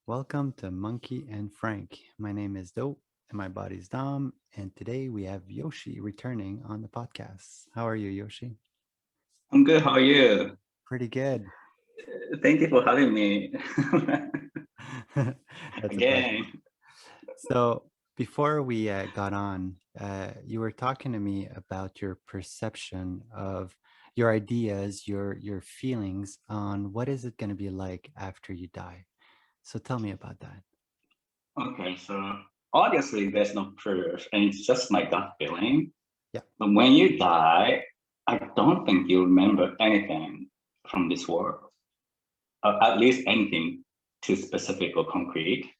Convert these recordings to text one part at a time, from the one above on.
Welcome to Monkey and Frank. My name is Dope and my body's Dom. And today we have Yoshi returning on the podcast. How are you, Yoshi? I'm good. How are you? Pretty good. Thank you for having me That's a pleasure. again. So, before we got on, you were talking to me about your perception of your ideas, your feelings on what is it going to be like after you die. So, tell me about that. Okay, so obviously there's no proof, and it's just my gut feeling. Yeah. But when you die, I don't think you remember anything from this world, at least anything too specific or concrete.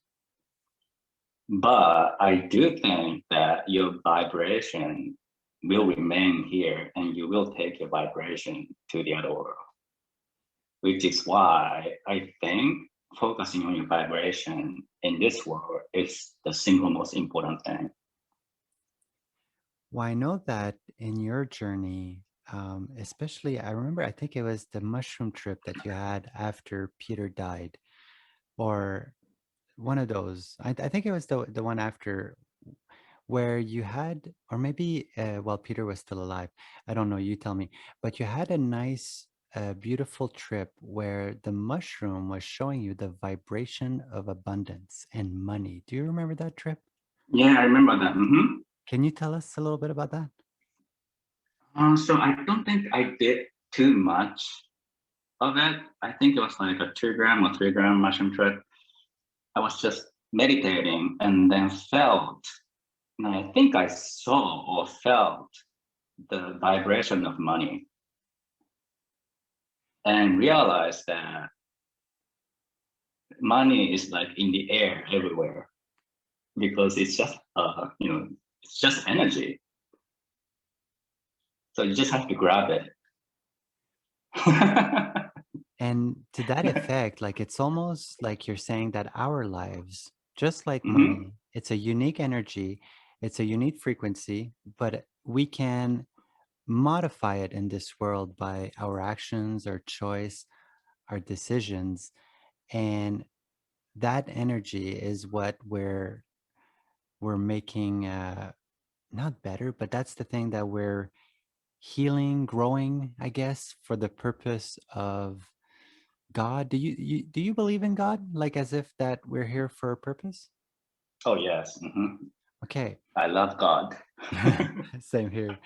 But I do think that your vibration will remain here, and you will take your vibration to the other world, which is why I think focusing on your vibration in this world is the single most important thing. Well, I know that in your journey, especially, I remember, I think it was the mushroom trip that you had after Peter died, or one of those. I think it was the one after where you had, or maybe while Peter was still alive. I don't know, you tell me. But you had a nice, beautiful trip where the mushroom was showing you the vibration of abundance and money. Do you remember that trip? Yeah, I remember that. Can you tell us a little bit about that? So I don't think I did too much of it. I think it was like a 2 gram or 3 gram mushroom trip. I was just meditating and then felt, and I think I saw or felt the vibration of money and realized that money is like in the air everywhere because it's just it's just energy. So you just have to grab it. And to that effect, like it's almost like you're saying that our lives, just like hmm money, it's a unique energy, it's a unique frequency, but we can modify it in this world by our actions, our choice, our decisions. And that energy is what we're making not better, but that's the thing that we're healing, growing, I guess, for the purpose of God. Do you believe in God? Like as if that we're here for a purpose? Oh yes, Okay. I love God. Same here.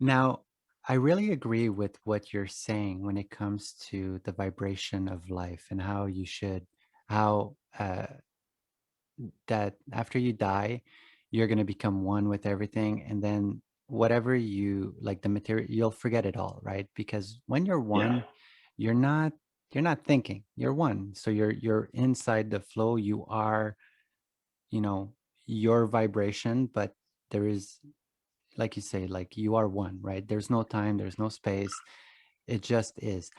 Now, I really agree with what you're saying when it comes to the vibration of life and how you should, how that after you die, you're going to become one with everything. And then whatever you like, the material, you'll forget it all, right? Because when you're Yeah, one, you're not you're not thinking, you're one. So you're inside the flow. You are, you know, your vibration, but there is, like you say, like you are one, right? There's no time, there's no space, it just is.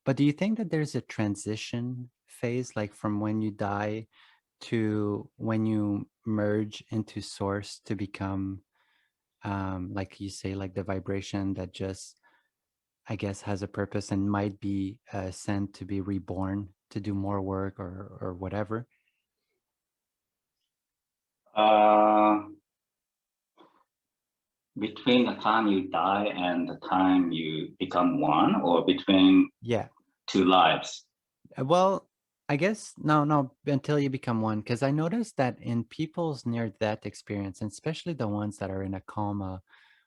But do you think that there's a transition phase, like from when you die to when you merge into source to become, like you say, like the vibration that just, I guess, has a purpose and might be sent to be reborn to do more work or whatever? uh, between the time you die and the time you become one, or between Yeah. two lives. Well, I guess no, until you become one. Because I noticed that in people's near death experience, and especially the ones that are in a coma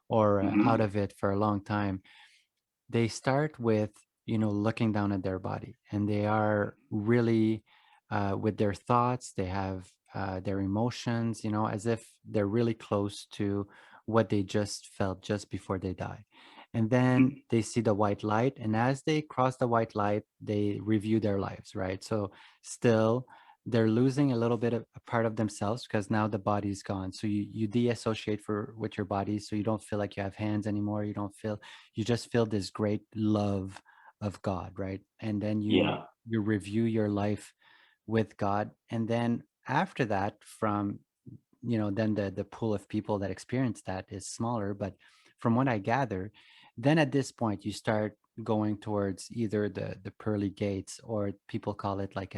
or out hmm of it for a long time, they start with, looking down at their body, and they are really with their thoughts. They have their emotions, as if they're really close to what they just felt just before they die. And then they see the white light, and as they cross the white light, they review their lives, right? So still they're losing a little bit of a part of themselves because now the body's gone. So you de-associate with your body, so you don't feel like you have hands anymore. You just feel this great love of God, right? And then you Yeah. you review your life with God. And then after that, from then the pool of people that experience that is smaller. But from what I gather, then at this point you start going towards either the pearly gates, or people call it like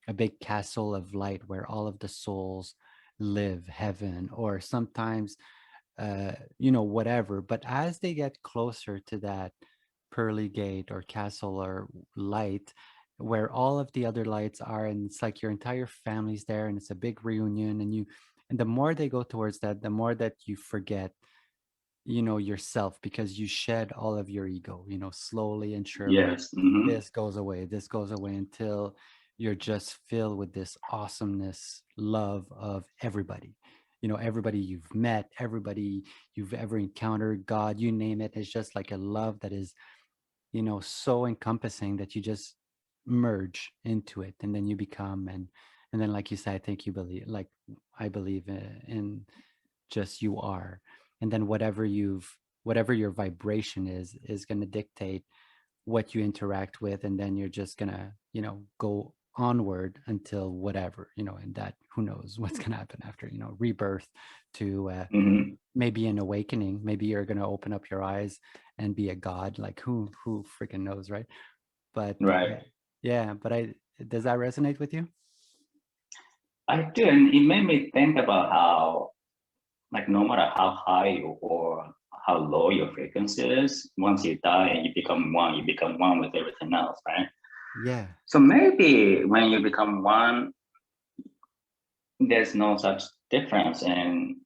a big castle of light where all of the souls live, heaven, or sometimes whatever. But as they get closer to that pearly gate or castle or light, where all of the other lights are, and it's like your entire family's there, and it's a big reunion, and the more they go towards that, the more that you forget, yourself, because you shed all of your ego, slowly and surely. Yes. Mm-hmm. This goes away until you're just filled with this awesomeness, love of everybody, everybody you've met, everybody you've ever encountered, God, you name it. It's just like a love that is, so encompassing that you just merge into it, and then you become, and then, like you said, I think you believe, like I believe in just you are. And then whatever your vibration is going to dictate what you interact with, and then you're just going to, go onward until whatever, and that, who knows what's going to happen after, rebirth, to Mm-hmm. maybe an awakening. Maybe you're going to open up your eyes and be a god, like who freaking knows, right? But Right. yeah, but I does that resonate with you? I do, and it made me think about how, like, no matter how high or how low your frequency is, once you die and you become one with everything else, right? Yeah. So maybe when you become one, there's no such difference in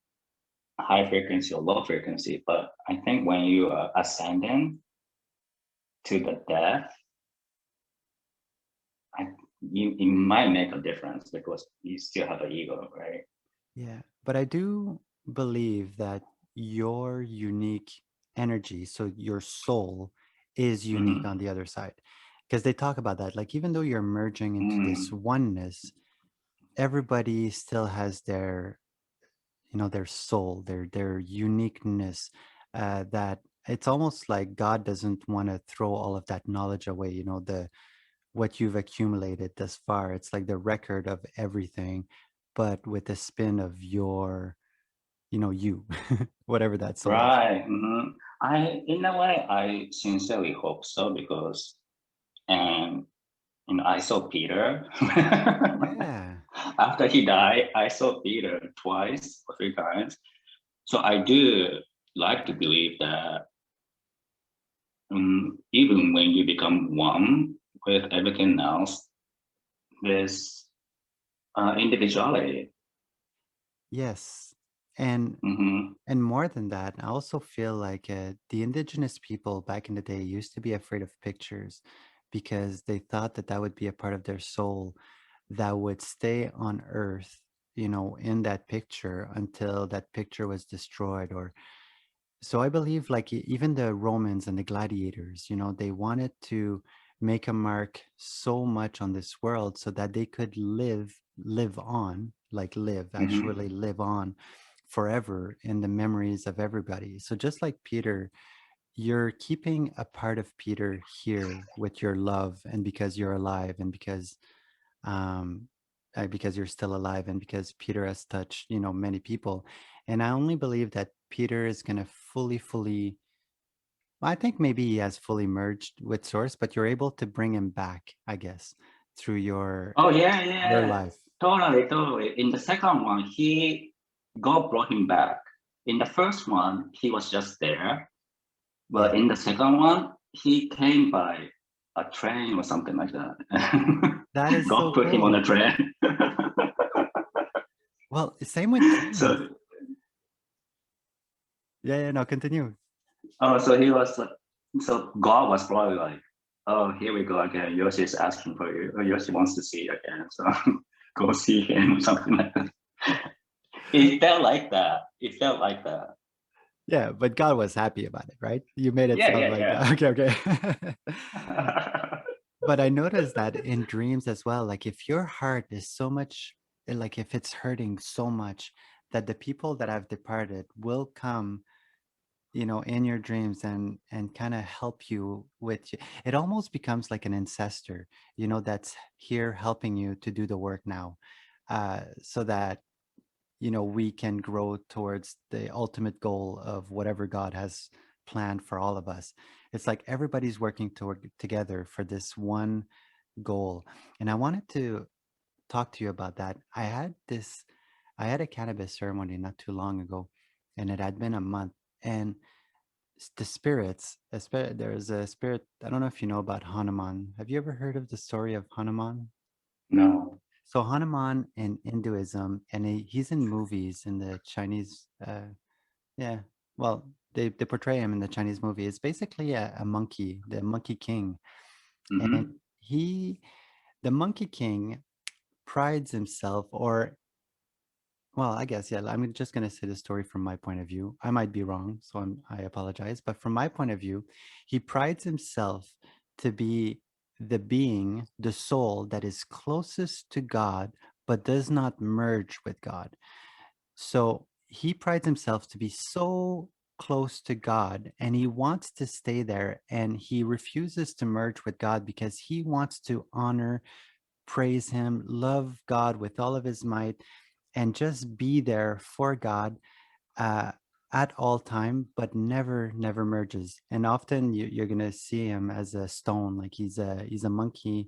high frequency or low frequency. But I think when you are ascending to the death, I, it might make a difference because you still have an ego, right? Yeah, but I do believe that your unique energy, so your soul, is unique Mm-hmm. on the other side. Because they talk about that. Like, even though you're merging into this Mm. oneness, everybody still has their, their soul, their uniqueness. That it's almost like God doesn't want to throw all of that knowledge away. The what you've accumulated thus far. It's like the record of everything, but with the spin of your, you, whatever that soul is. Right. Mm-hmm. In a way, I sincerely hope so because, and I saw Peter. Yeah. After he died, I saw Peter twice or three times. So I do like to believe that even when you become one with everything else, there's individuality. Yes. And Mm-hmm. and more than that, I also feel like the indigenous people back in the day used to be afraid of pictures, because they thought that that would be a part of their soul that would stay on earth, in that picture until that picture was destroyed. Or so I believe, like, even the Romans and the gladiators, they wanted to make a mark so much on this world so that they could live on, like Mm-hmm. actually live on forever in the memories of everybody. So just like Peter, you're keeping a part of Peter here with your love, and because you're alive, and um, because you're still alive, and because Peter has touched, many people. And I only believe that Peter is going to fully, I think maybe he has fully merged with Source, but you're able to bring him back, I guess, through Oh yeah, your yeah, life. totally, totally. In the second one, God brought him back. In the first one, he was just there, but Yeah, in the second one, he came by a train or something like that. that is so God put him on cool. a train. Well, same with James. So, Yeah, yeah, no, continue. so he was, so God was probably like, oh, here we go again. Yoshi is asking for you. Yoshi wants to see you again. So go see him or something like that. It felt like that. It felt like that. Yeah, but God was happy about it, right? You made it Yeah, sound like yeah, that. Okay, okay. yeah. But I noticed that in dreams as well. Like, if your heart is so much, like if it's hurting so much, that the people that have departed will come, in your dreams, and kind of help you with it. Almost becomes like an ancestor, that's here helping you to do the work now, so that, we can grow towards the ultimate goal of whatever God has planned for all of us. It's like everybody's working toward together for this one goal. And I wanted to talk to you about that. I had a cannabis ceremony not too long ago, and it had been a month. And the spirits, there's a spirit. I don't know if you know about Hanuman. Have you ever heard of the story of Hanuman? No. So Hanuman in Hinduism, and he's in movies in the Chinese. Yeah, well, they portray him in the Chinese movie. It's basically a monkey, the Monkey King, and Mm-hmm. he, the Monkey King, prides himself, or well, I guess yeah. I'm just gonna say the story from my point of view. I might be wrong, so I apologize. But from my point of view, he prides himself to be the being, the soul that is closest to God, but does not merge with God. So he prides himself to be so close to God, and he wants to stay there, and he refuses to merge with God because he wants to honor, praise him, love God with all of his might, and just be there for God uh, at all time, but never merges. And often you're gonna see him as a stone, like he's a monkey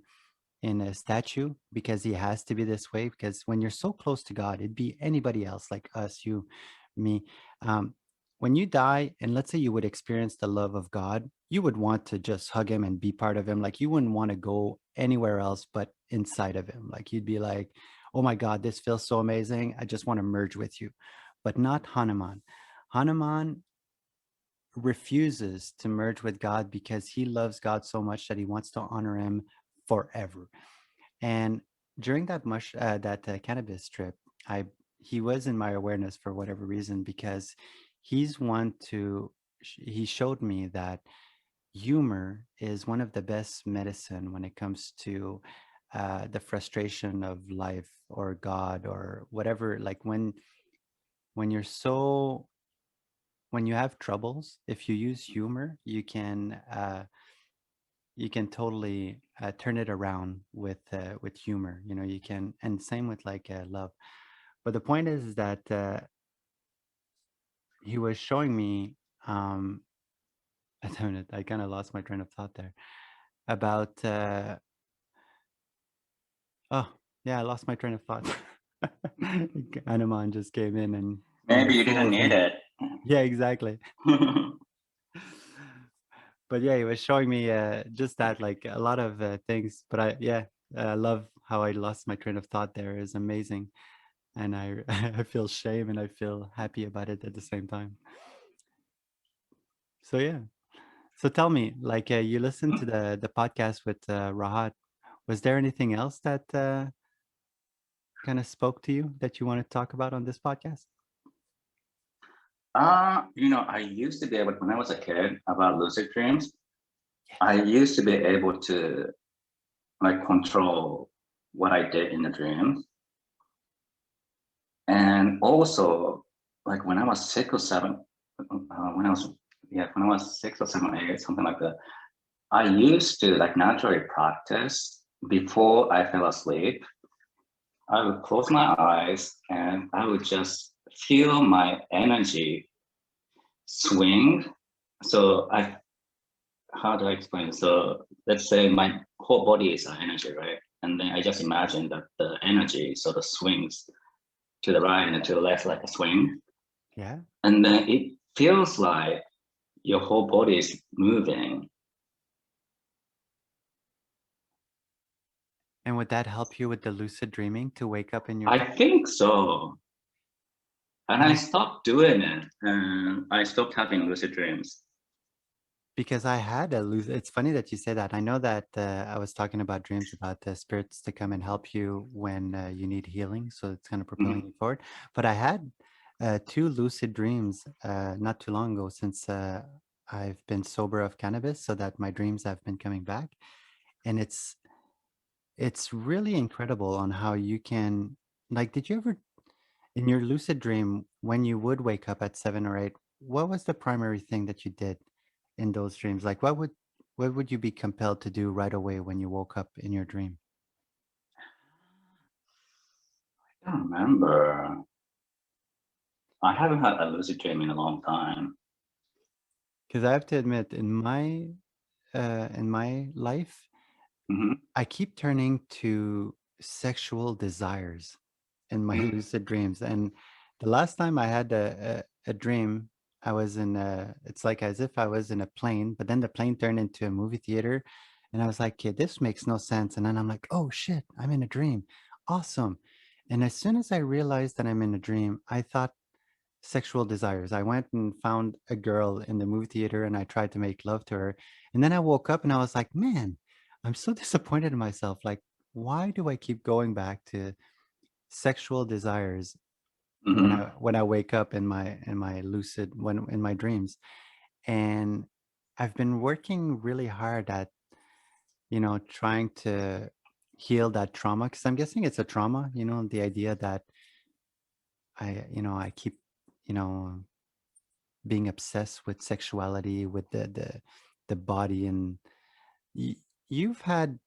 in a statue because he has to be this way. Because when you're so close to God, it'd be anybody else, like us, you, me. Um, when you die, and let's say you would experience the love of God, you would want to just hug him and be part of him. Like you wouldn't want to go anywhere else but inside of him. Like you'd be like, oh my God, this feels so amazing. I just want to merge with you. But not Hanuman. Hanuman refuses to merge with God because he loves God so much that he wants to honor him forever. And during that cannabis trip, I he was in my awareness for whatever reason because he's one to he showed me that humor is one of the best medicine when it comes to the frustration of life or God or whatever. Like when you're so when you have troubles, if you use humor, you can totally turn it around with humor. You know, you can, and same with like love. But the point is that he was showing me. Um, I don't know. I kind of lost my train of thought there about. Oh, yeah, I lost my train of thought. Hanuman just came in and Maybe you didn't fools need me. it. Yeah, exactly. But yeah, he was showing me just that, like a lot of things. But I love how I lost my train of thought there. Is amazing. And I I feel shame and I feel happy about it at the same time. So yeah. So tell me, like you listened to the podcast with Rahat. Was there anything else that kind of spoke to you that you want to talk about on this podcast? I used to be able, when I was a kid, about lucid dreams, I Yes. used to be able to like control what I did in the dream. And also, like when I was 6 or 7, when I was, yeah, when I was 6 or 7 or 8, something like that, I used to like naturally practice before I fell asleep. I would close my eyes and I would just feel my energy swing. So how do I explain? So let's say my whole body is an energy, right? And then I just imagine that the energy sort of swings to the right and to the left like a swing. Yeah. And then it feels like your whole body is moving. And would that help you with the lucid dreaming to wake up in your I dream? think so. And And I I stopped doing it and I stopped having lucid dreams. because I had a lucid. It's funny that you say that. I know that I was talking about dreams about the spirits to come and help you when you need healing. So it's kind of propelling Mhm. you forward. But I had two lucid dreams not too long ago since I've been sober of cannabis, so that my dreams have been coming back. And it's really incredible on how you can like. Did you ever in your lucid dream when you would wake up at 7 or 8? What was the primary thing that you did in those dreams? Like what would you be compelled to do right away when you woke up in your dream? I don't remember. I haven't had a lucid dream in a long time. Because I have to admit, in my life, Hmm. I keep turning to sexual desires in my lucid dreams. And the last time I had a dream, I was in a, it's like as if I was in a plane, but then the plane turned into a movie theater. And I was like, yeah, this makes no sense. And then I'm like, oh shit, I'm in a dream. Awesome. And as soon as I realized that I'm in a dream, I thought sexual desires. I went and found a girl in the movie theater and I tried to make love to her. And then I woke up and I was like, man, I'm so disappointed in myself. Like, why do I keep going back to sexual desires Mm-hmm. when I wake up in my lucid when in my dreams? And I've been working really hard at, trying to heal that trauma because I'm guessing it's a trauma, the idea that I keep, you know, being obsessed with sexuality, with the body, and you've had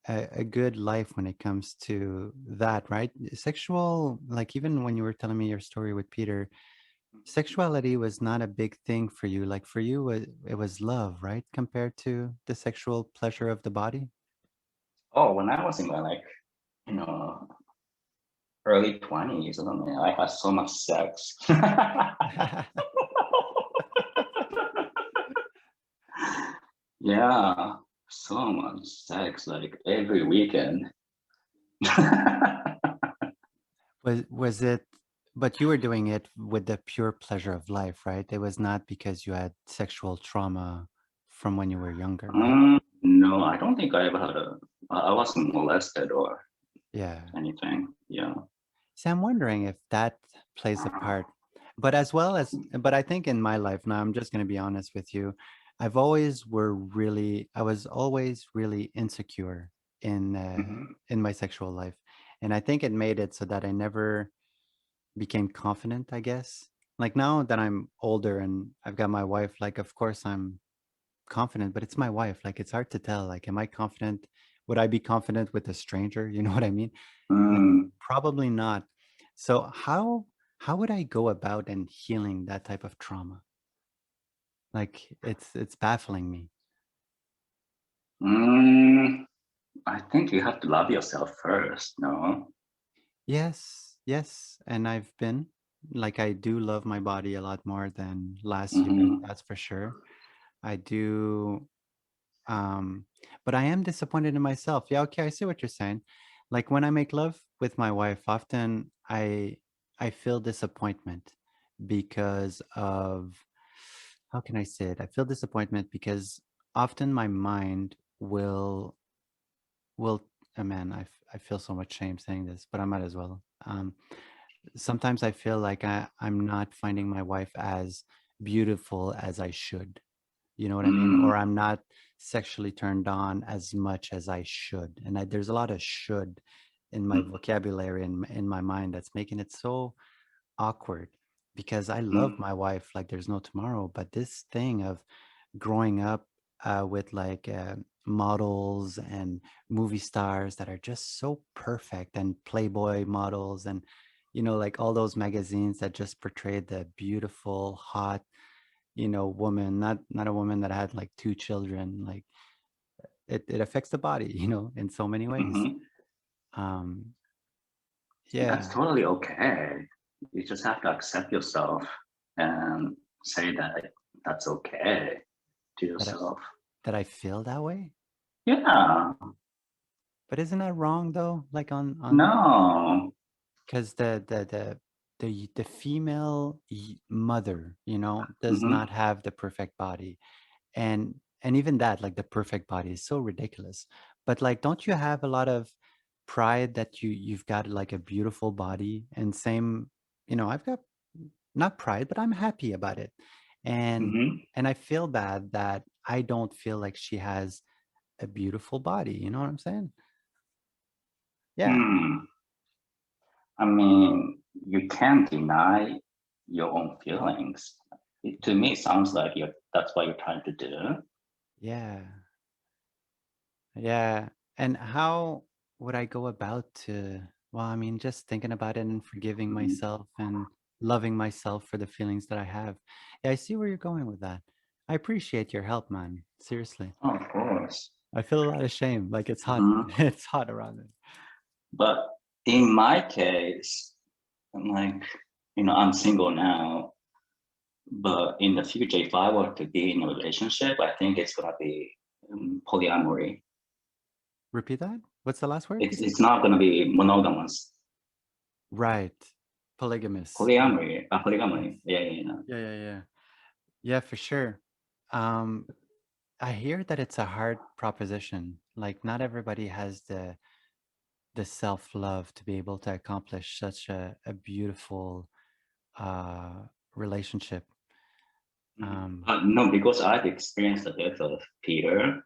a good life when it comes to that, right? Sexual, like even when you were telling me your story with Peter, sexuality was not a big thing for you. Like for you, it was love, right? Compared to the sexual pleasure of the body. Oh, when I was in my like, you know, early 20s, I don't know, I had so much sex. Yeah, so much sex, like every weekend. Was it, but you were doing it with the pure pleasure of life, right? It was not because you had sexual trauma from when you were younger, right? No, I don't think I ever had I wasn't molested or Yeah. anything. Yeah. See, I'm wondering if that plays a part. But as well as, but I think in my life now, I'm just going to be honest with you. I was always really insecure Mhm. in my sexual life. And I think it made it so that I never became confident, I guess. Like now that I'm older and I've got my wife, like, of course I'm confident, but it's my wife. Like, it's hard to tell. Like, am I confident? Would I be confident with a stranger? You know what I mean? Like, Mm, probably not. So how would I go about and healing that type of trauma? Like, it's baffling me. mm, I think you have to love yourself first, no? Yes, yes, and I've been like I do love my body a lot more than last year. Mm-hmm. That's for sure. I do. Um, but I am disappointed in myself. Yeah, okay, I see what you're saying. Like when I make love with my wife, often I feel disappointment because of, how can I say it? I feel disappointment because often my mind will oh man, I feel so much shame saying this, but I might as well. Sometimes I feel like I'm not finding my wife as beautiful as I should. You know what I mean? Mm, Or I'm not sexually turned on as much as I should. And there's a lot of should in my vocabulary and in my mind that's making it so awkward because I love mm, my wife like there's no tomorrow. But this thing of growing up with like models and movie stars that are just so perfect and Playboy models and, like all those magazines that just portrayed the beautiful, hot, woman, not a woman that had like two children. Like it affects the body, in so many ways. mm-hmm. Um, That's yeah, totally okay. You just have to accept yourself and say that that's okay to that I yourself. that I feel that way. Yeah. But isn't that wrong though? Like on No. because the female mother, does not Mm-hmm. have the perfect body, and even that, like the perfect body, is so ridiculous. But like, don't you have a lot of pride that you've got like a beautiful body? And same, I've got not pride, but I'm happy about it, and Mm-hmm. and I feel bad that I don't feel like she has a beautiful body. You know what I'm saying? Yeah. Hmm. I mean, you can't deny your own feelings. To me, it sounds like that's what you're trying to do. Yeah. Yeah. And how would I go about to, well, I mean, just thinking about it and forgiving Mhm. myself and loving myself for the feelings that I have. Yeah, I see where you're going with that. I appreciate your help, man. Seriously. Oh, of course. I feel a lot of shame. Like it's hot. Mhm. It's hot around it. But in my case, I'm like, I'm single now, but in the future, if I were to be in a relationship, I think it's gonna be polyamory. Repeat that. What's the last word you It's said? it's not gonna be monogamous. Right. Polygamous. Polyamory, Yes. polygamy. Yeah. Yeah, yeah, yeah. Yeah, for sure. Um, I hear that it's a hard proposition. Like not everybody has the self-love to be able to accomplish such a beautiful relationship. Um, No, because I've experienced the death of Peter,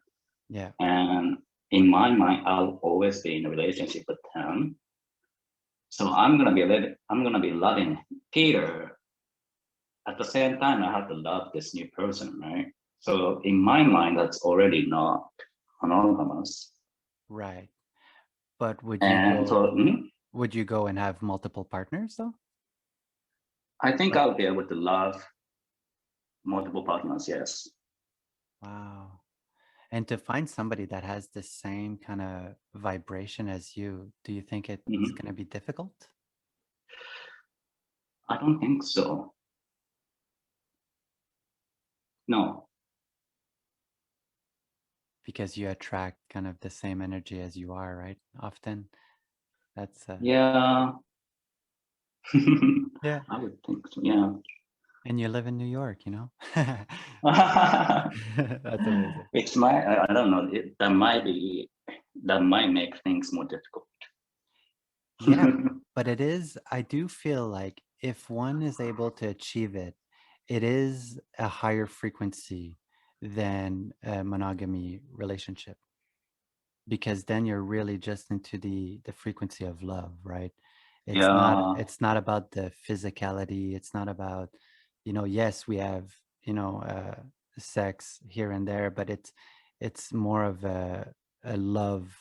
yeah, and in my mind, I'll always be in a relationship with him. So I'm gonna be loving Peter. At the same time, I have to love this new person, right? So in my mind, that's already not monogamous. right. But And so would you go and have multiple partners though? I think Like, I'll be able to love multiple partners. Yes. wow. And to find somebody that has the same kind of vibration as you, do you think it's Mhm. going to be difficult I don't think so. No. because you attract kind of the same energy as you are, right? Often that's Yeah. yeah. I would think so. Yeah. And you live in New York, you know? That's amazing. It's I don't know. That might make things more difficult. Yeah, but it is, I do feel like if one is able to achieve it, it is a higher frequency than a monogamy relationship because then you're really just into the frequency of love, right? Yeah. It's not about the physicality, it's not about, yes, we have, sex here and there, but it's more of a love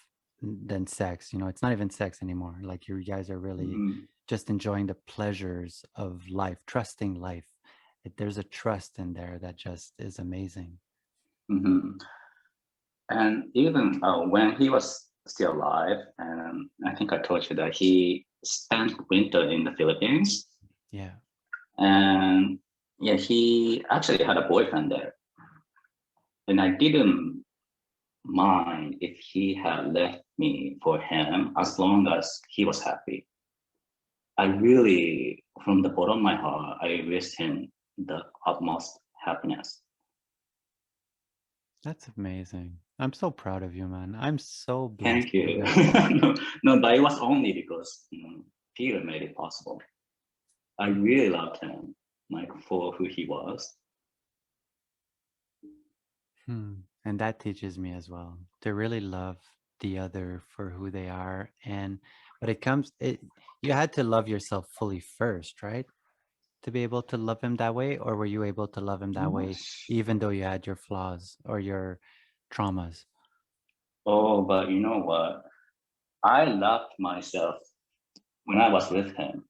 than sex. It's not even sex anymore. Like you guys are really Mhm. just enjoying the pleasures of life, trusting life. There's a trust in there that just is amazing. Mhm. And even when he was still alive, and I think I told you that he spent winter in the Philippines, Yeah. and yeah, he actually had a boyfriend there, and I didn't mind if he had left me for him as long as he was happy. I really, from the bottom of my heart, I wish him the utmost happiness. That's amazing. I'm so proud of you, man. I'm so blessed Thank to you. get to. No, but it was only because Peter made it possible. I really loved him, like for who he was. And that teaches me as well to really love the other for who they are. But you had to love yourself fully first, right? To be able to love him that way, or were you able to love him that way even though you had your flaws or your traumas? Oh, but you know what? I loved myself when I was with him.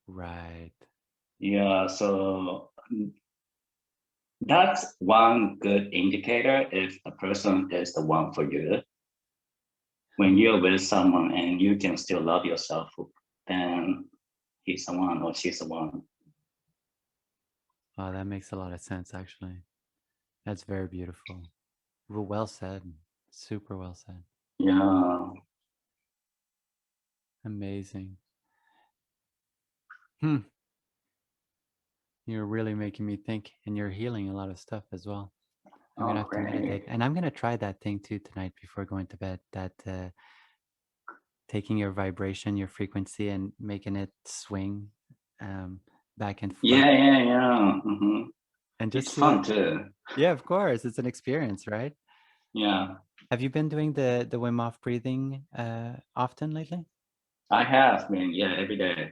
Right. Yeah, so that's one good indicator if a person is the one for you. When you're with someone and you can still love yourself, then he's the one or she's the one. Oh, that makes a lot of sense, actually. That's very beautiful. Well said. Super well said. Yeah, Amazing. Hmm. You're really making me think, and you're healing a lot of stuff as well. I'm gonna oh, have to meditate, great. and I'm gonna try that thing too tonight before going to bed. That taking your vibration, your frequency, and making it swing um, back and forth, Yeah. and just It's see fun too. Yeah, of course, it's an experience, right? Yeah, Have you been doing the Wim Hof breathing often lately? I have been, yeah, every day.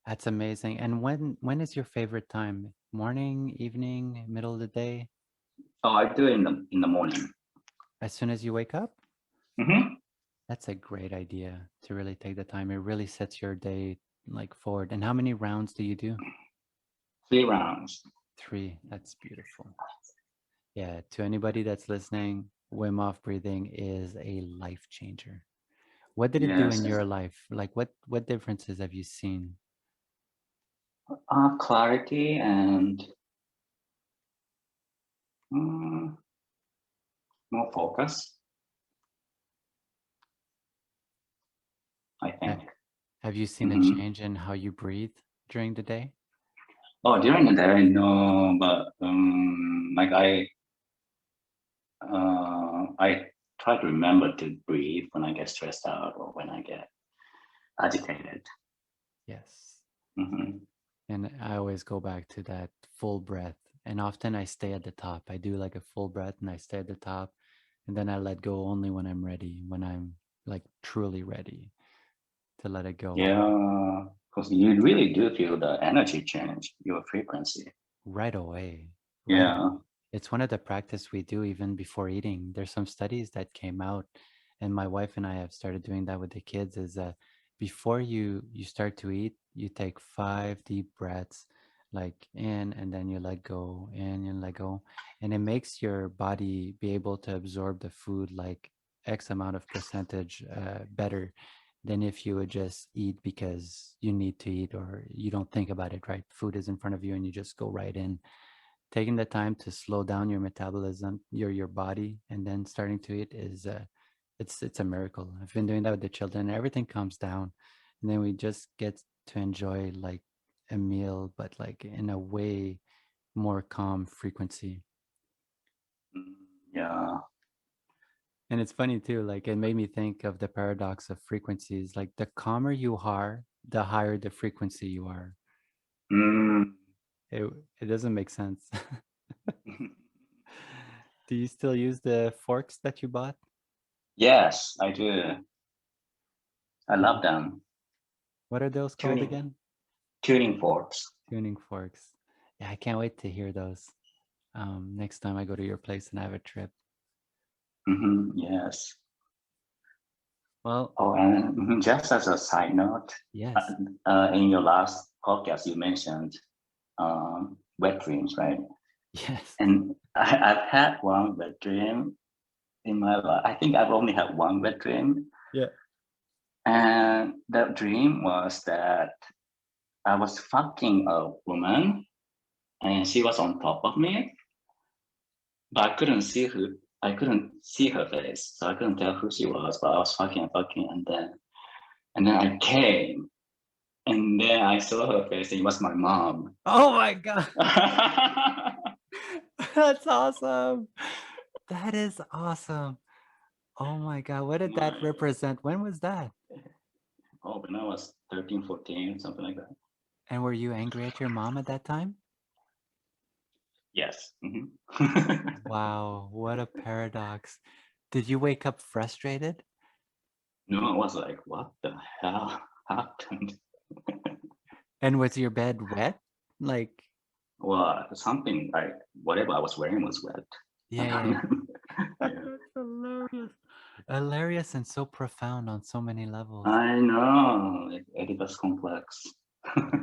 That's amazing. And when is your favorite time? Morning, evening, middle of the day? Oh, I do it in the morning. As soon as you wake up? hmm That's a great idea to really take the time. It really sets your day like forward. And how many rounds do you do? 3 rounds. 3. That's beautiful. Yeah, to anybody that's listening, Wim Hof breathing is a life changer. What did it do Yes. in your life? Like what differences have you seen? Clarity and mm, more focus, I Ha- think. Have you seen a Hmm. change in how you breathe during the day? Oh, during the day, no, but like I try to remember to breathe when I get stressed out or when I get agitated. Yes. Hmm. And I always go back to that full breath. And often I stay at the top. I do like a full breath and I stay at the top. And then I let go only when I'm ready, when I'm like truly ready to let it go. Yeah, because you really do feel the energy change, your frequency. Right away. Right away. Yeah. It's one of the practice we do even before eating. There's some studies that came out, and my wife and I have started doing that with the kids. Is before you start to eat, you take 5 deep breaths, like in, and then you let go, in and let go, and it makes your body be able to absorb the food like X amount of percentage better than if you would just eat because you need to eat or you don't think about it, right? Food is in front of you and you just go right in. Taking the time to slow down your metabolism, your body, and then starting to eat is it's a miracle. I've been doing that with the children. Everything calms down, and then we just get to enjoy like a meal, but like in a way more calm frequency. Mm, yeah. And it's funny too, like it made me think of the paradox of frequencies. Like the calmer you are, the higher the frequency you are. Mm. It it doesn't make sense. Do you still use the forks that you bought? Yes, I do. I What love them. what are those called Tuning again? tuning forks. Tuning forks. Yeah, I can't wait to hear those. Next time I go to your place and have a trip. Yes. Well, Oh, and just as a side note, yes. in your last podcast, you mentioned wet dreams, right? Yes. And I've had one wet dream in my life. I think I've only had one wet dream. Yeah. And the dream was that I was fucking a woman and she was on top of me, but I couldn't see her face, so I couldn't tell who she was. But I was fucking and fucking, and then I came, and then I saw her face. And it was my mom. Oh my god. That's awesome. That is awesome. Oh my god. What did that My, represent? When was that? oh, when I was 13, 14, something like that. And were you angry at your mom at that time? Yes. Wow, what a paradox. Did you wake up frustrated? No, I was like, what the hell happened? And was your bed wet? Like, Well, something like whatever I was wearing was wet. yeah, yeah, yeah. Yeah. That's hilarious. Hilarious and so profound on so many levels. I know. Oedipus complex.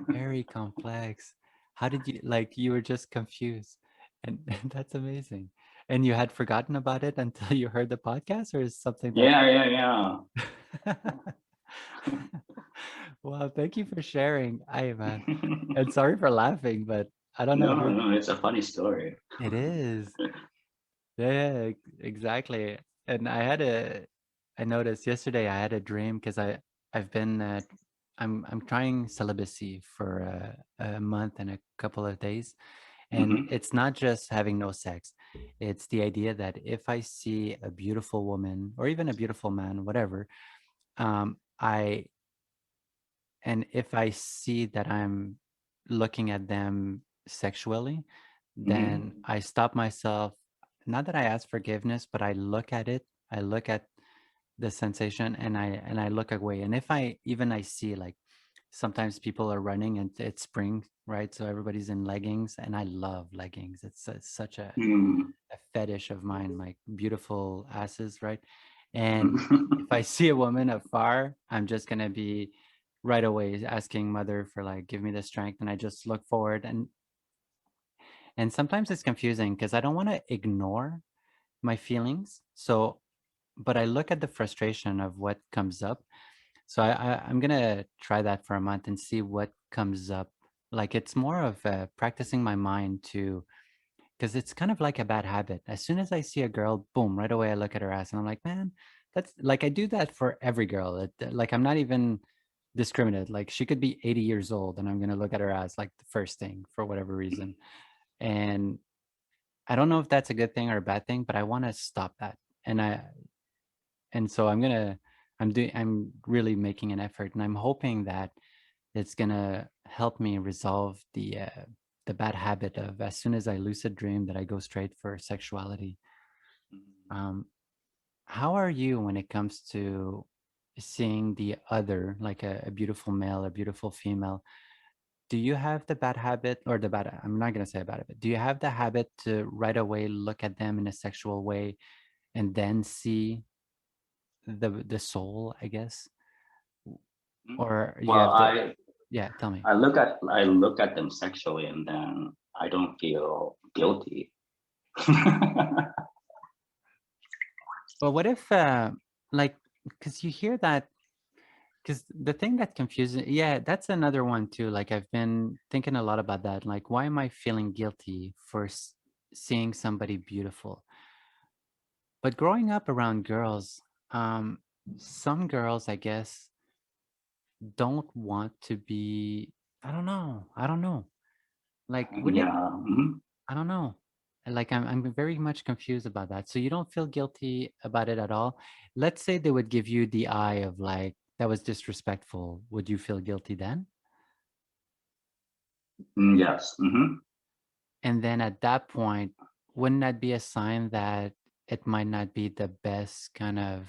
Very complex. How did you like you were just confused? And, and that's amazing. And you had forgotten about it until you heard the podcast, or is something that Yeah, yeah, yeah. Wow, thank you for sharing. I man. And sorry for laughing, but I don't know No, who no, it's a funny story. it is. Yeah, exactly. And I noticed yesterday I had a dream because I've been I'm trying celibacy for a month and a couple of days, and Hmm. it's not just having no sex. It's the idea that if I see a beautiful woman or even a beautiful man, whatever, I and if I see that I'm looking at them sexually, then Hmm. I stop myself. Not that I ask forgiveness, but I look at it. I look at the sensation and I look away. And if I even I see like sometimes people are running and it's spring, right? So everybody's in leggings, and I love leggings. It's such Hmm. a fetish of mine, like beautiful asses, right? And if I see a woman afar, I'm just gonna be right away asking mother for like give me the strength, and I just look forward. And sometimes it's confusing because I don't want to ignore, my feelings. So, but I look at the frustration of what comes up. So I'm gonna try that for a month and see what comes up. Like it's more of practicing my mind to, because it's kind of like a bad habit. As soon as I see a girl, boom, right away I look at her ass and I'm like, man, that's like I do that for every girl. Like I'm not even discriminate. Like she could be 80 years old and I'm gonna look at her ass like the first thing for whatever reason. And I don't know if that's a good thing or a bad thing, but I want to stop that. And so I'm really making an effort, and I'm hoping that it's gonna help me resolve the bad habit of as soon as I lucid dream that I go straight for sexuality. Um, how are you when it comes to seeing the other, like a beautiful male, a beautiful female? Do you have the bad habit or the bad, I'm not going to say a bad habit. Do you have the habit to right away look at them in a sexual way and then see the soul, I guess? Or you Well, have the, yeah, tell me. I look at them sexually, and then I don't feel guilty. But what if, like, because you hear that, because the thing that confuses, yeah, that's another one too. Like, I've been thinking a lot about that. Like, why am I feeling guilty for seeing somebody beautiful? But growing up around girls, um, some girls, I guess, don't want to be, I don't know. I don't know. Like, would it, Yeah. Mhm. I don't know. Like I'm very much confused about that. So you don't feel guilty about it at all? Let's say they would give you the eye of like that was disrespectful. Would you feel guilty then? Yes. Hmm. And then at that point, wouldn't that be a sign that it might not be the best kind of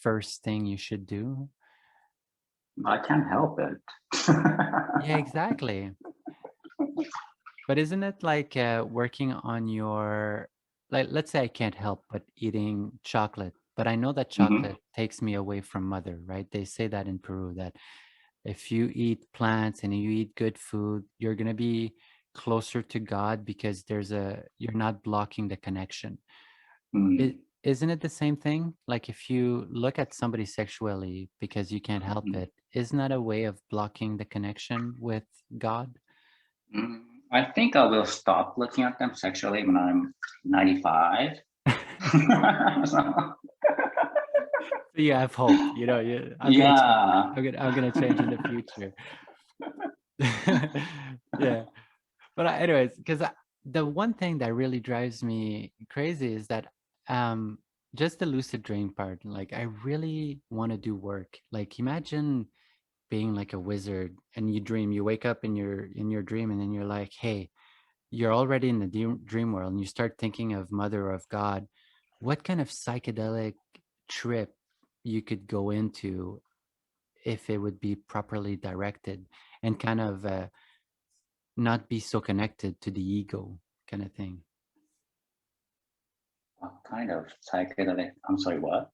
first thing you should do? I can't help it. Yeah, exactly. But isn't it like working on your, like, let's say I can't help but eating chocolate, but I know that Hmm. chocolate takes me away from mother, right? They say that in Peru that if you eat plants and you eat good food, you're going to be closer to God because you're not blocking the connection. It, Mm. isn't it the same thing? Like if you look at somebody sexually because you can't help it, isn't that a way of blocking the connection with God? Mm. I think I will stop looking at them sexually when I'm 95. So, So you have hope, yeah. I'm gonna change in the future. Yeah, but anyways, because the one thing that really drives me crazy is that um just the lucid dream part. Like I really want to do work. Like imagine being like a wizard and you dream. You wake up in your dream, and then you're like, hey, you're already in the dream world, and you start thinking of Mother of God. What kind of psychedelic trip you could go into if it would be properly directed and kind of not be so connected to the ego kind of thing. What kind of psychedelic? I'm sorry, what?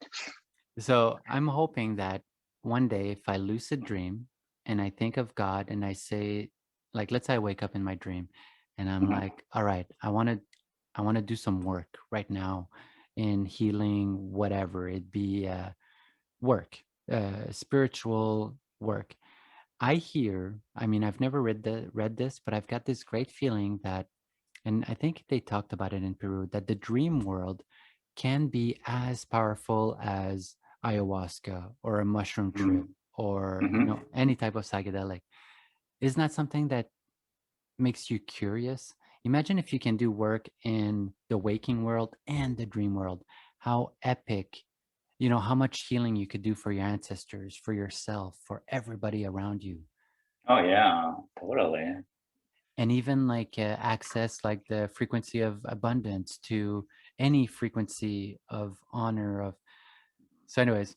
So I'm hoping that one day if I lucid dream and I think of God and I say, like, let's say I wake up in my dream and I'm Mhm. like, all right, I want to do some work right now in healing, whatever it be, work, spiritual work. I hear, I mean, I've never read this, but I've got this great feeling that, and I think they talked about it in Peru, that the dream world can be as powerful as ayahuasca or a mushroom trip Mm. or, Mhm. any type of psychedelic. Isn't that something that makes you curious? Imagine if you can do work in the waking world and the dream world. How epic, how much healing you could do for your ancestors, for yourself, for everybody around you. Oh yeah, totally. And even like access like the frequency of abundance to any frequency of honor of. So anyways,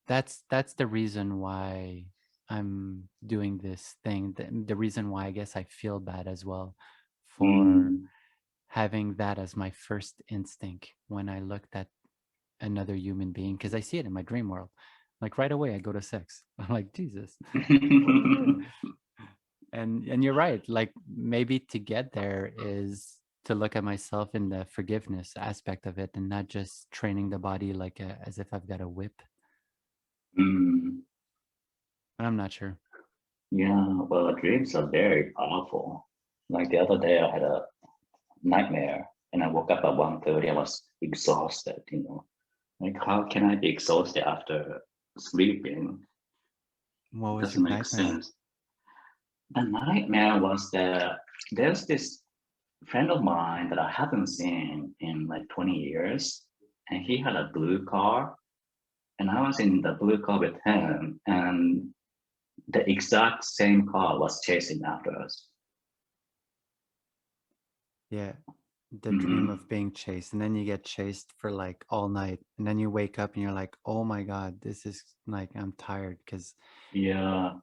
that's the reason why I'm doing this thing, the reason why I guess I feel bad as well for Mm. having that as my first instinct when I looked at another human being, because I see it in my dream world. Like right away I go to sex. I'm like, Jesus, what are you doing? And you're right, like maybe to get there is to look at myself in the forgiveness aspect of it and not just training the body like as if I've got a whip. Mm, But I'm not sure. yeah, well, dreams are very powerful. Like the other day, I had a nightmare, and I woke up at 1:30. I was exhausted. Like how can I be exhausted after sleeping? What It was doesn't your make nightmare? sense. The nightmare was that there's this friend of mine that I haven't seen in like 20 years, and he had a blue car, and I was in the blue car with him, and the exact same car was chasing after us. Yeah, the dream Hmm. of being chased, and then you get chased for like all night, and then you wake up and you're like, oh my god, this is like, I'm tired. Because Yeah.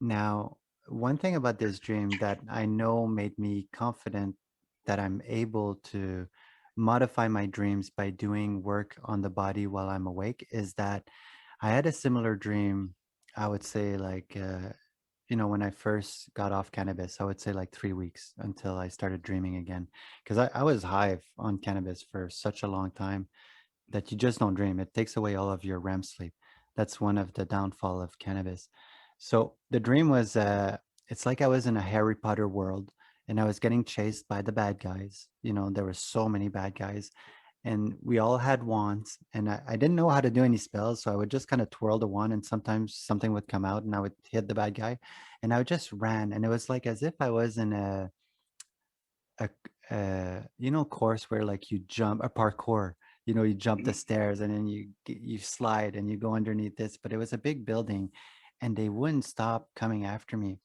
now, one thing about this dream that I know made me confident that I'm able to modify my dreams by doing work on the body while I'm awake is that I had a similar dream. I would say, like, when I first got off cannabis, I would say like 3 weeks until I started dreaming again. Because I was high on cannabis for such a long time that you just don't dream. It takes away all of your REM sleep. That's one of the downfall of cannabis. So the dream was, it's like I was in a Harry Potter world and I was getting chased by the bad guys. There were so many bad guys and we all had wands and I didn't know how to do any spells. So I would just kind of twirl the wand and sometimes something would come out and I would hit the bad guy and I would just ran. And it was like as if I was in a course where like you jump a parkour, you jump the stairs and then you slide and you go underneath this, but it was a big building and they wouldn't stop coming after me.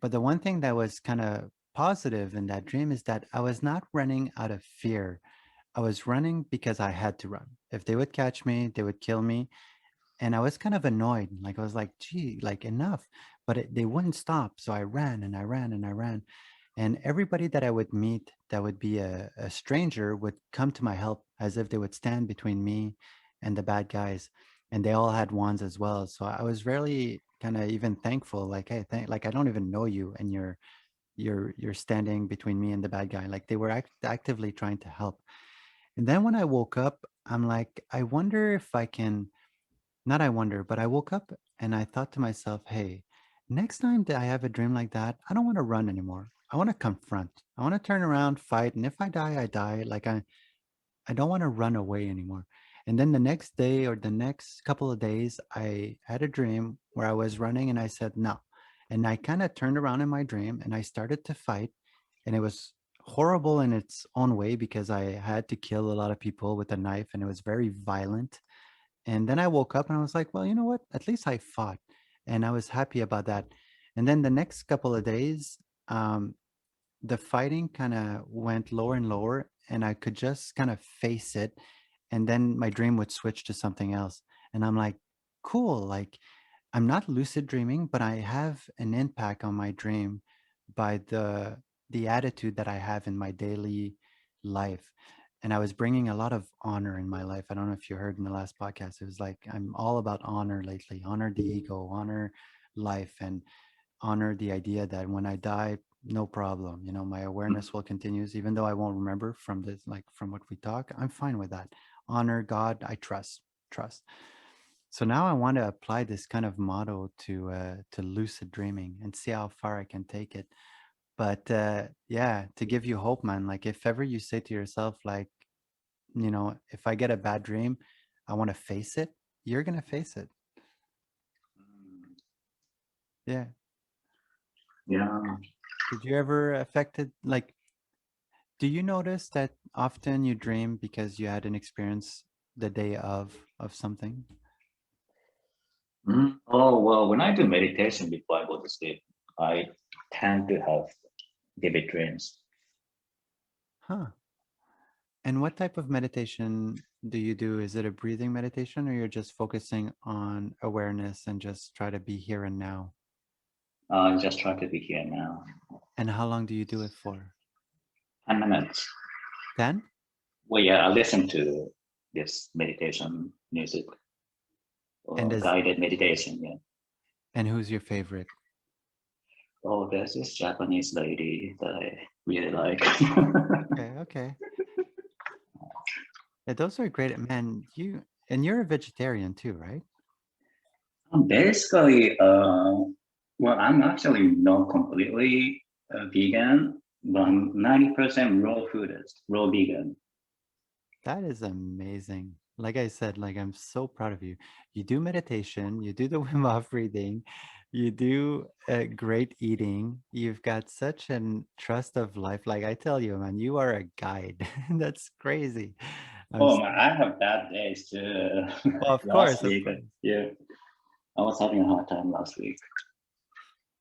But the one thing that was kind of positive in that dream is that I was not running out of fear. I was running because I had to run. If they would catch me, they would kill me. And I was kind of annoyed. Like I was like, gee, like enough. But they wouldn't stop. So I ran and I ran and I ran. And everybody that I would meet that would be a stranger would come to my help as if they would stand between me and the bad guys. And they all had wands as well. So I was really kind of even thankful, like, hey, like I don't even know you and you're standing between me and the bad guy. Like they were actively trying to help. And then when I woke up, I'm like, I wonder if I can, not I wonder, but I woke up and I thought to myself, hey, next time that I have a dream like that, I don't want to run anymore. I want to confront. I want to turn around, fight, and if I die, I die. Like I don't want to run away anymore. And then the next day or the next couple of days, I had a dream where I was running and I said no. And I kind of turned around in my dream and I started to fight. And it was horrible in its own way because I had to kill a lot of people with a knife and it was very violent. And then I woke up and I was like, well, you know what? At least I fought. And I was happy about that. And then the next couple of days, um, the fighting kind of went lower and lower, and I could just kind of face it. And then my dream would switch to something else. And I'm like, cool. Like, I'm not lucid dreaming, but I have an impact on my dream by the attitude that I have in my daily life. And I was bringing a lot of honor in my life. I don't know if you heard in the last podcast. It was like I'm all about honor lately. Honor the ego, honor life, and honor the idea that when I die, no problem. My awareness will continues, even though I won't remember from this, like from what we talk. I'm fine with that. Honor God. I trust. So now I want to apply this kind of motto to lucid dreaming and see how far I can take it. But yeah, to give you hope, man. Like if ever you say to yourself, like, if I get a bad dream, I want to face it. You're gonna face it. Yeah. Yeah. Did you ever affected like? Do you notice that often you dream because you had an experience the day of something? Oh, well, when I do meditation before I go to sleep, I tend to have vivid dreams. Huh. And what type of meditation do you do? Is it a breathing meditation or you're just focusing on awareness and just try to be here and now? Just try to be here now. And how long do you do it for? 10 minutes. 10? Well, yeah, I listen to this meditation music And or does guided meditation. Yeah. and who's your favorite? Oh, there's this Japanese lady that I really like. Okay, okay. Yeah, those are great, man. You're a vegetarian too, right? Basically, well, I'm actually not completely vegan, but Yeah. I'm 90% raw foodist, raw vegan. That is amazing. Like I said, like I'm so proud of you. You do meditation, you do the Wim Hof breathing, you do great eating. You've got such an trust of life. Like I tell you, man, you are a guide. That's crazy. I'm Oh so, man, I have bad days too. well, of Last course, of week, course. yeah, I was having a hard time last week.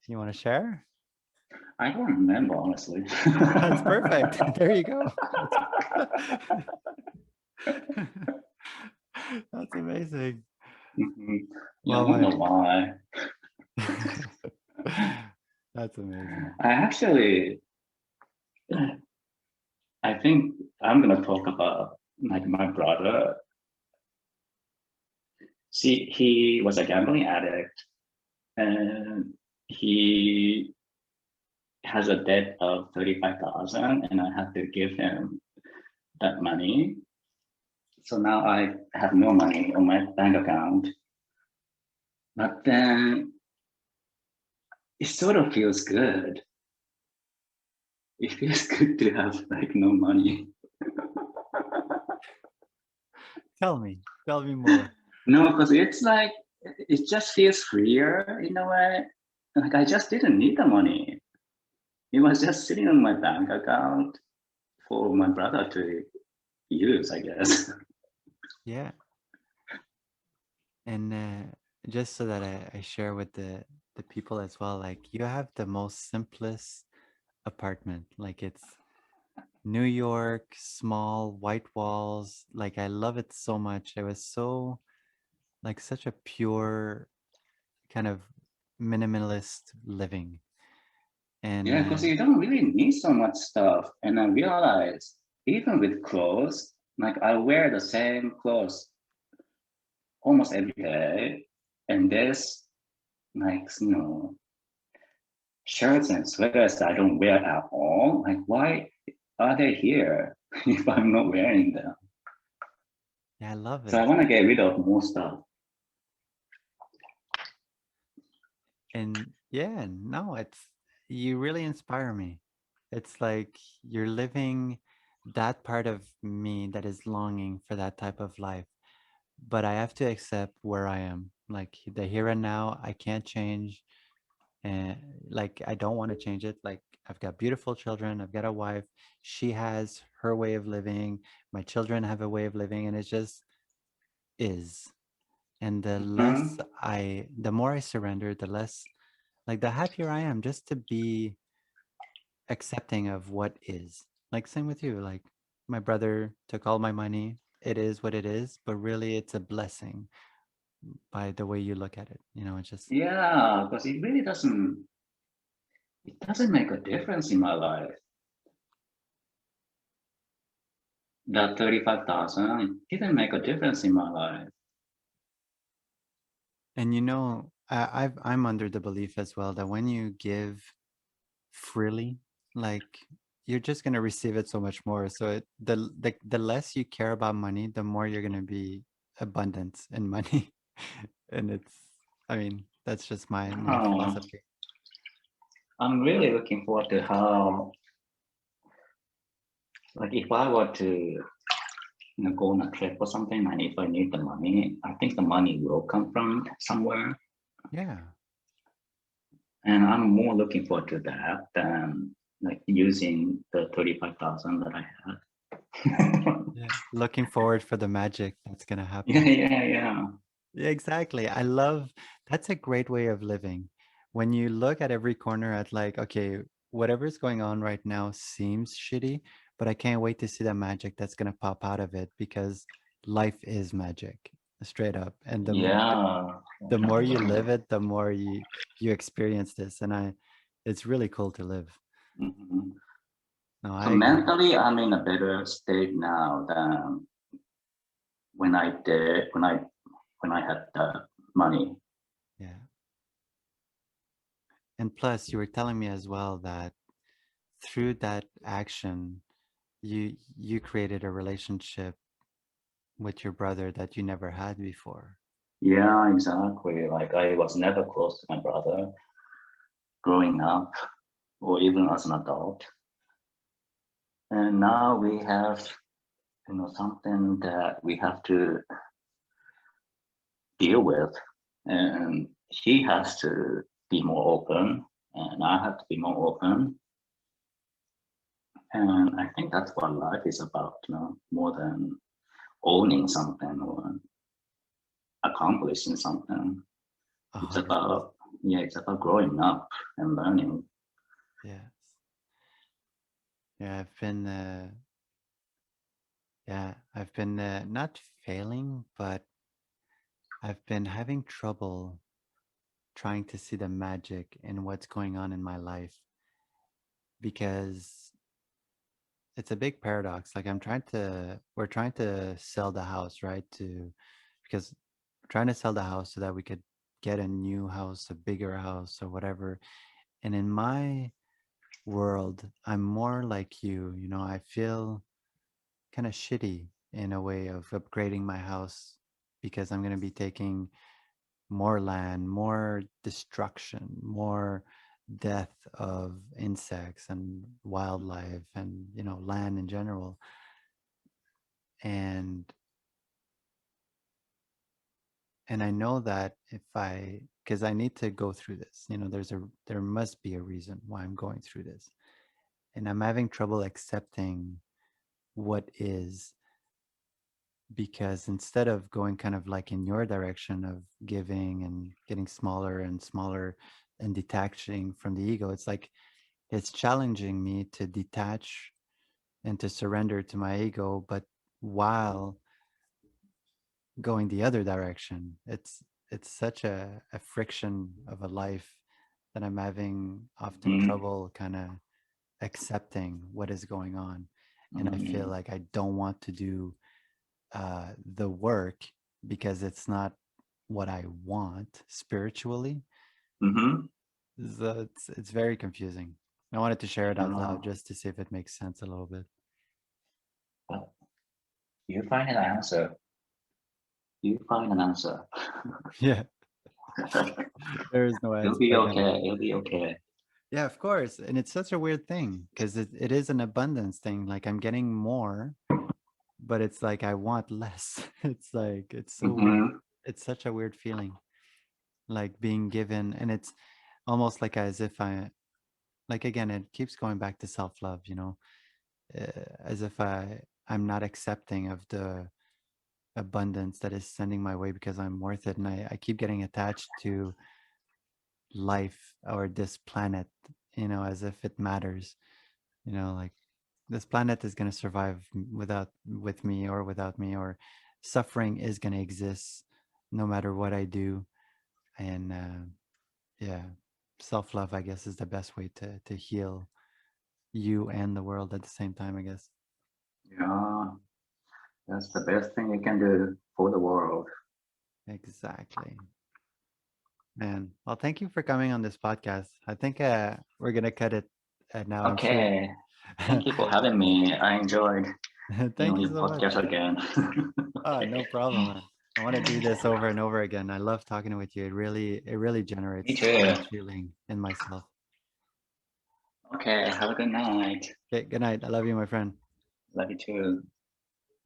You want to share? I don't remember honestly. That's perfect. There you go. That's, that's amazing. Mhm. Yeah, I Well, don't my know why. that's amazing. I actually, I think I'm gonna talk about like my brother. See, he was a gambling addict, and he has a debt of 35,000, and I had to give him that money. So now I have no money on my bank account. But then it sort of feels good. It feels good to have like no money. Tell me more. No, because it's like it just feels freer in a way. Like I just didn't need the money. It was just sitting on my bank account for my brother to use, I guess. Yeah. And just so that I share with the people as well, like you have the most simplest apartment. Like it's New York, small, white walls. Like I love it so much. It was so like such a pure kind of minimalist living. And Yeah, because you don't really need so much stuff. And I realized even with clothes, like I wear the same clothes almost every day. And there's like, shirts and sweaters that I don't wear at all. Like, why are they here if I'm not wearing them? yeah, I love So I it. want to get rid of more stuff. And yeah, no, it's you really inspire me. It's like you're living that part of me that is longing for that type of life. But I have to accept where I am. Like the here and now, I can't change. And like I don't want to change it. Like I've got beautiful children, I've got a wife. She has her way of living. My children have a way of living, and it just is. And Mhm. the more I surrender, the less like the happier I am just to be accepting of what is. Like same with you. Like my brother took all my money. It is what it is, but really it's a blessing by the way you look at it. You know, it's just Yeah, because it doesn't make a difference in my life. That 35,000, it didn't make a difference in my life. and you know, I'm under the belief as well that when you give freely, like you're just gonna receive it so much more. So the less you care about money, the more you're gonna be abundant in money. And it's I mean, that's just my Oh, philosophy. I'm really looking forward to how, like, if I were to go on a trip or something, and if I need the money, I think the money will come from somewhere. Yeah. And I'm more looking forward to that than like using the 35,000 that I had. Yeah. Looking forward for the magic that's gonna Yeah, happen. yeah, yeah. Yeah, exactly. I love that's a great way of living. When you look at every corner at like, okay, whatever's going on right now seems shitty, but I can't wait to see the magic that's gonna pop out of it because life is magic, straight up. And Yeah. the more you live it, the more you experience this. And it's really cool to live. Mhm. No, So I agree. mentally, I'm in a better state now than when I did when I had the money. Yeah. And plus, you were telling me as well that through that action, you created a relationship with your brother that you never had before. Yeah, exactly. Like I was never close to my brother growing up or even as an adult. And now we have, something that we have to deal with. And he has to be more open, and I have to be more open. And I think that's what life is about, more than owning something or accomplishing something. A It's hundred percent. about, yeah, it's about growing up and learning. Yes. Yeah, I've been not failing, but I've been having trouble trying to see the magic in what's going on in my life because it's a big paradox. Like we're trying to sell the house, right? Because we're trying to sell the house so that we could get a new house, a bigger house or whatever. And in my world, I'm more like you know, I feel kind of shitty in a way of upgrading my house because I'm going to be taking more land, more destruction, more death of insects and wildlife and, you know, land in general. And and I know that if I because I need to go through this, you know, there must be a reason why I'm going through this. And I'm having trouble accepting what is because instead of going kind of like in your direction of giving and getting smaller and smaller and detaching from the ego, it's like it's challenging me to detach and to surrender to my ego, but while going the other direction. It's such a friction of a life that I'm having often Mm-hmm. trouble kind of accepting what is going on. And I feel Mm-hmm. like I don't want to do the work because it's not what I want spiritually. Mm-hmm. So it's very confusing. I wanted to share it out loud Yeah. just to see if it makes sense a little bit. But you find an answer. You find an answer. Yeah, there is no You'll answer. be I know. okay. You'll be okay. Yeah, of course. And it's such a weird thing because it is an abundance thing. Like I'm getting more, but it's like I want less. It's like it's so weird. Mm-hmm. It's such a weird feeling, like being given, and it's almost like as if like again, it keeps going back to self-love, you know, as if I'm not accepting of the abundance that is sending my way because I'm worth it, and I keep getting attached to life or this planet, you know, as if it matters, you know, like this planet is going to survive without with me or without me, or suffering is going to exist no matter what I do. And yeah, self-love, I guess, is the best way to heal you and the world at the same time, I guess. Yeah, that's the best thing you can do for the world. Exactly, man. Well, thank you for coming on this podcast. I think we're gonna cut it now. I'm sure. Okay. Thank you for having me. I enjoyed being Thank on you your so much. podcast again. Oh, no problem, man. I want to do this over and over again. I love talking with you. It really Me generates so too. much healing in myself. Okay. Have a good night. Okay, good night. I love you, my friend. Love you too.